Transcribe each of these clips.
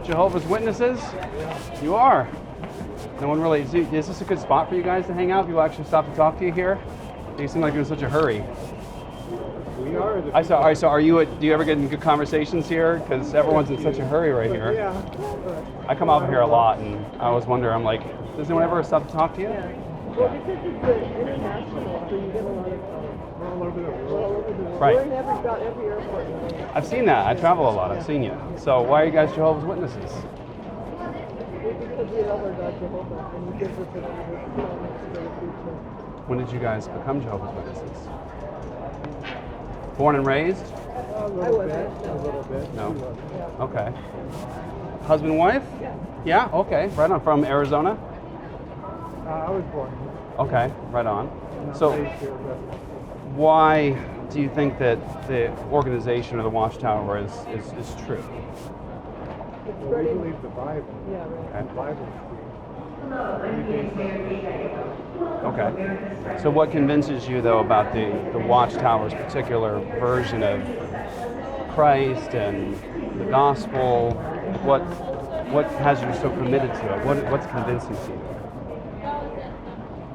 Jehovah's Witnesses? You are. No one really. Is this a good spot for you guys to hang out? People actually stop to talk to you here? You seem like you're in such a hurry. We are. So are you? Do you ever get in good conversations here? Because everyone's in such a hurry right here. Yeah. I come out here a lot, and I always wonder. I'm like, does anyone ever stop to talk to you? Yeah. Well, because it's international, so you get a lot of All over the all world. over the world. Right. We're in about every airport. I've seen that. I travel a lot. I've seen you. So why are you guys Jehovah's Witnesses? Because we love our God Jehovah, and He gives us a promise for the future. When did you guys become Jehovah's Witnesses? Born and raised? A I little bit. wasn't. A little bit. No. She was. Yeah. Okay. Husband, wife? Yeah. Yeah. Okay. Right on. From Arizona. I was born here. Okay. Right on. Not So raised here, but why do you think that the organization of the Watchtower is true? It's we spreading. believe the Bible. Yeah, right. The Bible is Okay. So what convinces you though about the Watchtower's particular version of Christ and the gospel? What has you so committed to it? What's convincing to you?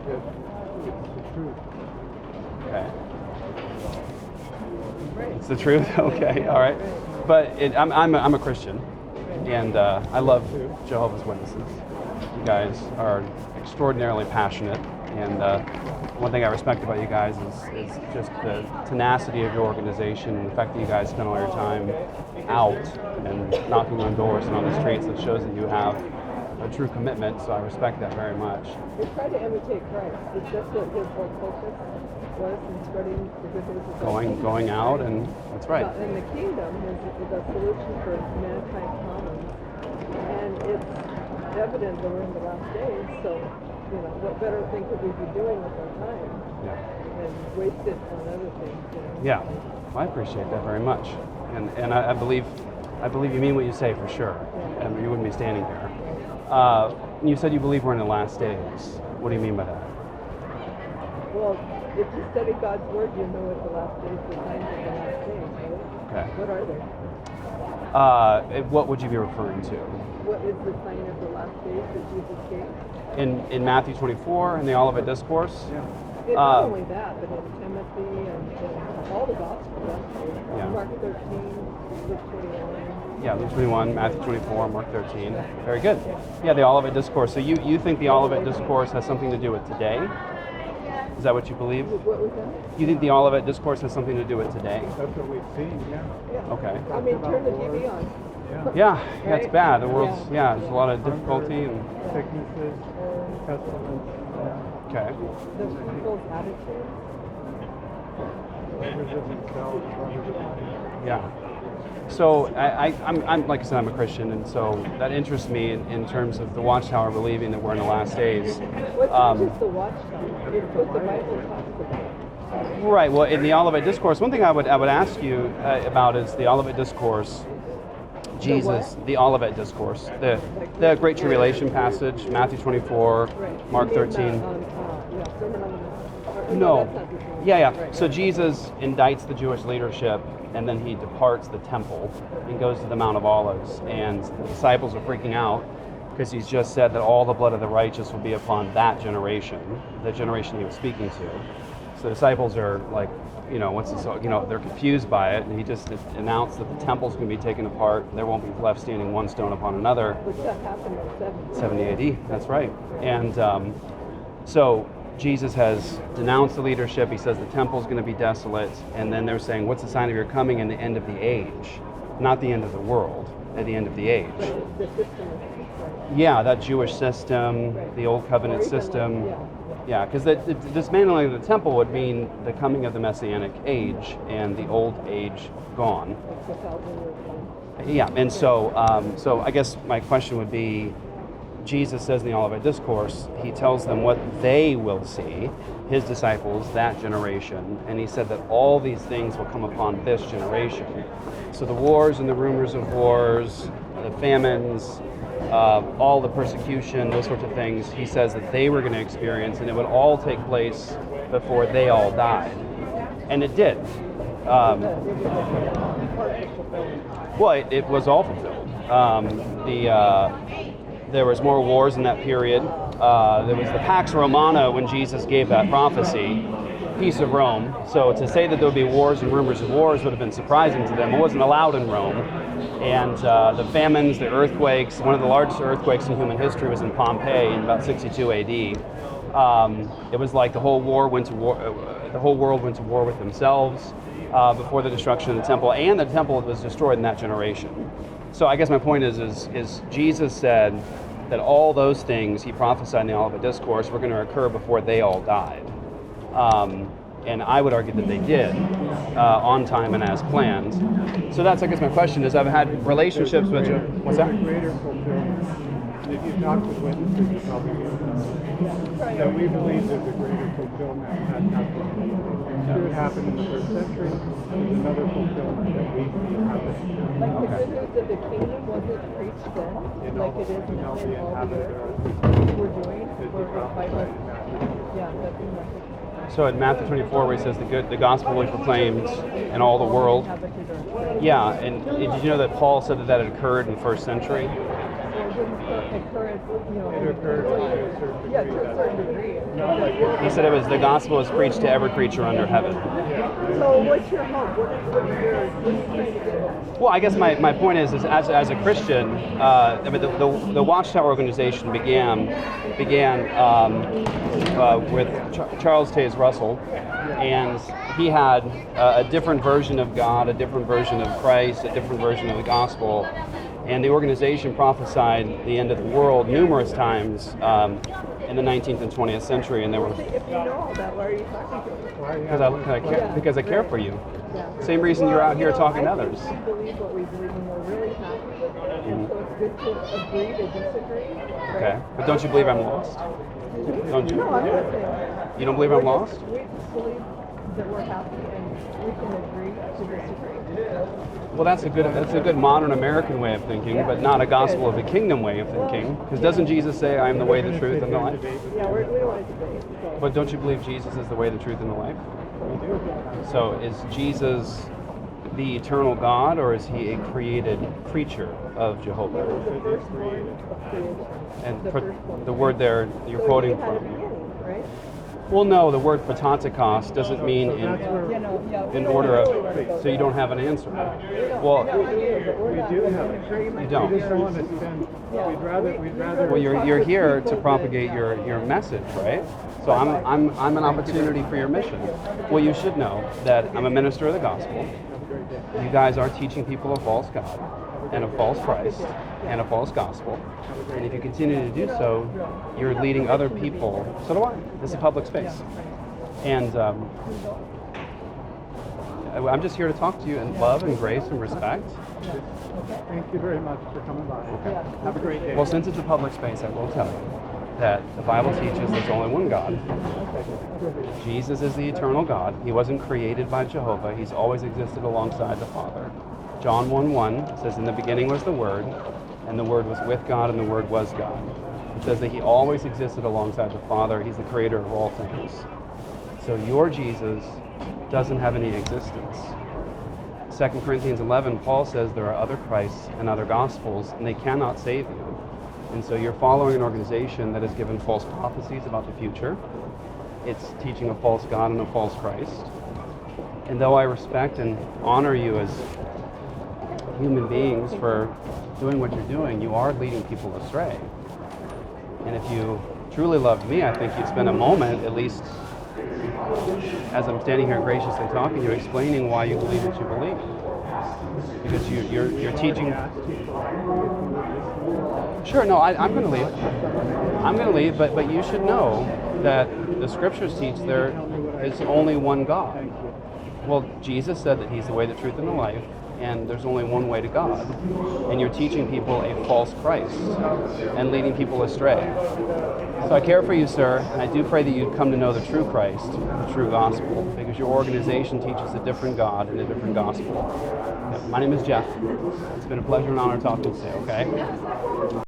It's the truth. Okay. It's the truth. Okay. All right. But I'm a Christian, and I love Jehovah's Witnesses. You guys are extraordinarily passionate, and one thing I respect about you guys is just the tenacity of your organization and the fact that you guys spend all your time out and knocking on doors and on the streets. It shows that you have a true commitment, so I respect that very much. We try to imitate Christ. It's just what His whole focus was in spreading the good news of God. Going out, and that's right. And the kingdom is the solution for mankind's problems. And it's evident that we're in the last days, so, what better thing could we be doing with our time Yeah. than waste it on other things, Yeah, well, I appreciate that very much, and I believe you mean what you say for sure, and you wouldn't be standing here. You said you believe we're in the last days. What do you mean by that? Well, if you study God's word, you know what the last days, the times of the last days, right? Okay. What are they? What would you be referring to? What is the sign of the last days that Jesus gave? In Matthew 24 in the Olivet Discourse? Yeah. It's not only that, but in Timothy and all the Gospels, actually. Yeah. Mark 13, Luke 21. Yeah, Luke 21, Matthew 24, Mark 13. Very good. Yeah, the Olivet Discourse. So you think the Olivet Discourse has something to do with today? Is that what you believe? What was that? You think the Olivet Discourse has something to do with today? That's what we've seen, yeah. Yeah. Okay. I mean, turn the TV on. Yeah, it's bad. The world's, there's a lot of difficulty. And Sicknesses, pestilence, okay. The people's attitude. lovers of themselves, lovers of money. Yeah. So I'm like I said, I'm a Christian, and so that interests me in terms of the Watchtower believing that we're in the last days. What's not just the Watchtower? It's what the Bible talks about. Right. Well, in the Olivet Discourse, one thing I would ask you about is the Olivet Discourse. Jesus, the Olivet Discourse, the Great Tribulation passage, Matthew 24, Right. Mark You mean 13. Sermon on the Mount. No. That's not the same. Yeah. Right. So Jesus indicts the Jewish leadership, and then he departs the temple and goes to the Mount of Olives. And the disciples are freaking out because he's just said that all the blood of the righteous will be upon that generation, the generation he was speaking to. So the disciples are like, what's this? They're confused by it, and he just announced that the temple's going to be taken apart. There won't be left standing one stone upon another. Which that happened in 70 AD, that's right. And so Jesus has denounced the leadership. He says the temple's going to be desolate. And then they're saying, what's the sign of your coming and the end of the age? Not the end of the world, at the end of the age. But it's the system of things, right? Yeah, that Jewish system, Right. the Old Covenant Or even system. like- Yeah, because the dismantling of the temple would mean the coming of the Messianic age and the old age gone. It's 1,000 years long. Yeah, and so I guess my question would be, Jesus says in the Olivet Discourse, he tells them what they will see, his disciples, that generation, and he said that all these things will come upon this generation. So the wars and the rumors of wars, the famines, all the persecution, those sorts of things, he says that they were going to experience, and it would all take place before they all died. And it did. Well, it was all fulfilled. There was more wars in that period. There was the Pax Romana when Jesus gave that prophecy, peace of Rome. So to say that there would be wars and rumors of wars would have been surprising to them. It wasn't allowed in Rome. And the famines, the earthquakes, one of the largest earthquakes in human history was in Pompeii in about 62 AD. It was like the whole world went to war with themselves before the destruction of the temple, and the temple was destroyed in that generation. So I guess my point is Jesus said that all those things he prophesied in the Olivet Discourse were going to occur before they all died. And I would argue that they did, on time and as planned. So that's, I guess, my question is, I've had relationships with... What's that? Greater fulfillment. If you talk with witnesses, you probably will know that we believe there's a greater fulfillment that happened. It happened in the first century. There's another fulfillment that we see happening. Like the good news of the kingdom wasn't preached then, like it is now in all the earth. We're doing, that's in Matthew. So in Matthew 24, where he says the gospel will be proclaimed in all the world. Yeah, and did you know that Paul said that had occurred in the first century? It occurred to a certain degree. He said the gospel was preached to every creature under heaven. So what's your hope? What are you trying to get at? Well, I guess my point is as a Christian, I mean the Watchtower organization began with Charles Taze Russell, and he had a different version of God, a different version of Christ, a different version of the gospel. And the organization prophesied the end of the world numerous times in the 19th and 20th century, and there were... If you know all that, why are you talking to me? Because I care for you. Yeah. Same reason you're out here talking to others. I think we believe what we believe, and we're really happy with it. And so it's good to agree to disagree. Right? Okay, but don't you believe I'm lost? Don't you? No, I'm not saying that. You don't believe I'm lost? We believe that we're happy, and we can agree to disagree. Well, that's a good modern American way of thinking, but not a gospel of the kingdom way of thinking. Because doesn't Jesus say, "I am the way, the truth, and the life"? Yeah, we don't want to debate. So. But don't you believe Jesus is the way, the truth, and the life? We do. So is Jesus the eternal God, or is he a created creature of Jehovah? The firstborn of creation. And The firstborn. the word there you're So quoting he had a from. beginning, right? Well, no, the word patantikos doesn't mean So that's where in order of, so you don't have an answer. Well, we do have it. you don't. We just don't want to spend. We'd rather. Well, you're here to propagate your message, right? So I'm an opportunity for your mission. Well, you should know that I'm a minister of the gospel. You guys are teaching people a false God and a false Christ and a false gospel. And if you continue to do so, you're leading other people. So do I. This is a public space. And I'm just here to talk to you in love and grace and respect. Thank you very much for coming by. Okay. Have a great day. Well, since it's a public space, I will tell you that the Bible teaches there's only one God. Jesus is the eternal God. He wasn't created by Jehovah. He's always existed alongside the Father. John 1:1 says, "In the beginning was the Word, and the Word was with God, and the Word was God." It says that he always existed alongside the Father. He's the creator of all things. So your Jesus doesn't have any existence. 2 Corinthians 11, Paul says there are other Christs and other gospels, and they cannot save you. And so you're following an organization that has given false prophecies about the future. It's teaching a false God and a false Christ. And though I respect and honor you as human beings for doing what you're doing, you are leading people astray. And if you truly loved me, I think you'd spend a moment, at least as I'm standing here graciously talking to you, explaining why you believe what you believe. Because you're teaching... Sure, no, I'm going to leave. I'm going to leave, but you should know that the scriptures teach there is only one God. Well, Jesus said that he's the way, the truth, and the life, and there's only one way to God. And you're teaching people a false Christ and leading people astray. So I care for you, sir, and I do pray that you'd come to know the true Christ, the true gospel, because your organization teaches a different God and a different gospel. My name is Jeff. It's been a pleasure and honor talking to you, okay?